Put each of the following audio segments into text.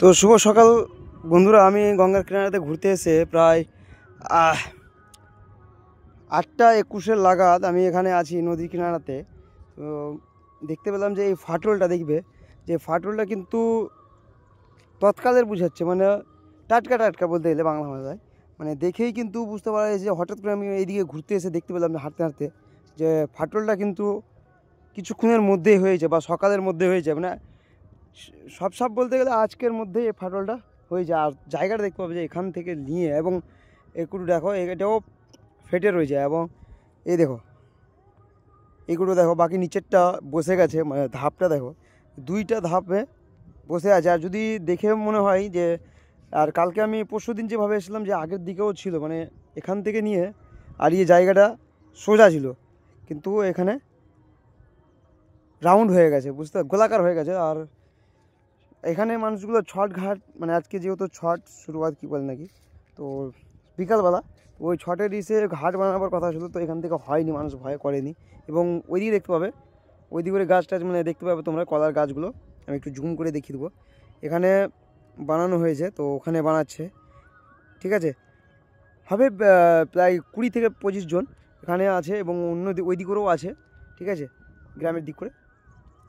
তো শুভ সকাল বন্ধুরা, আমি গঙ্গার কিনারাতে ঘুরতে এসে প্রায় 8:21 লাগাত আমি এখানে আছি নদীর কিনারাতে। তো দেখতে পেলাম যে এই ফাটলটা দেখবে, যে ফাটলটা কিন্তু তৎকালের বুঝাচ্ছে, মানে টাটকা টাটকা বলতে গেলে বাংলা ভাষায়, মানে দেখেই কিন্তু বুঝতে পারা যায় যে হঠাৎ করে আমি এইদিকে ঘুরতে এসে দেখতে পেলাম হাঁটতে হাঁটতে যে ফাটলটা কিন্তু কিছুক্ষণের মধ্যেই হয়েছে বা সকালের মধ্যে হয়েছে, মানে সব বলতে গেলে আজকের মধ্যে এই ফাটলটা হয়ে যায়। আর জায়গাটা দেখতে পাবে যে এখান থেকে নিয়ে এবং একটু দেখো এটাও ফেটে রয়েছে, এবং এই দেখো এগুলো দেখো, বাকি নিচেরটা বসে গেছে, মানে ধাপটা দেখো দুইটা ধাপে বসে আছে। আর যদি দেখে মনে হয় যে, আর কালকে আমি পরশুদিন যেভাবে এসেছিলাম যে আগের দিকেও ছিল, মানে এখান থেকে নিয়ে আর এই জায়গাটা সোজা ছিল, কিন্তু এখানে রাউন্ড হয়ে গেছে, বুঝতে গোলাকার হয়ে গেছে। আর এখানে মানুষগুলো ছট ঘাট, মানে আজকে যেহেতু ছট শুরুয়াত কী বলে নাকি, তো বিকালবেলা ওই ছটের ঘাট বানাবার কথা ছিল, তো এখান থেকে হয়নি, মানুষ ভয় করেনি। এবং ওইদিকে দেখতে পাবে, ওইদিকে করে গাছ টাছ মানে দেখতে পাবে তোমরা, কলার গাছগুলো আমি একটু জুম করে দেখিয়ে দেবো। এখানে বানানো হয়েছে, তো ওখানে বানাচ্ছে, ঠিক আছে। হবে প্রায় 20 থেকে 25 জন এখানে আছে, এবং অন্য ওই দিক করেও আছে, ঠিক আছে, গ্রামের দিক করে।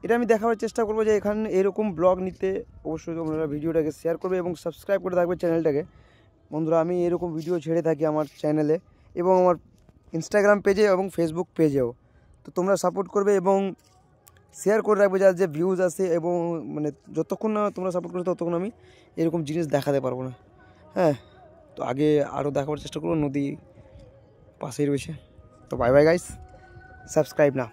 এটা আমি দেখাবার চেষ্টা করবো যে এখানে এরকম ব্লগ নিতে অবশ্যই তোমরা ভিডিওটাকে শেয়ার করবে এবং সাবস্ক্রাইব করে থাকবে চ্যানেলটাকে। বন্ধুরা, আমি এরকম ভিডিও ছেড়ে থাকি আমার চ্যানেলে এবং আমার ইনস্টাগ্রাম পেজে এবং ফেসবুক পেজেও, তো তোমরা সাপোর্ট করবে এবং শেয়ার করে রাখবে, যার যে ভিউজ আসে, এবং মানে যতক্ষণ না তোমরা সাপোর্ট করবে ততক্ষণ আমি এরকম জিনিস দেখাতে পারবো না। হ্যাঁ, তো আগে আরও দেখাবার চেষ্টা করবো, নদী পাশেই রয়েছে। তো বাই বাই গাইস, সাবস্ক্রাইব না।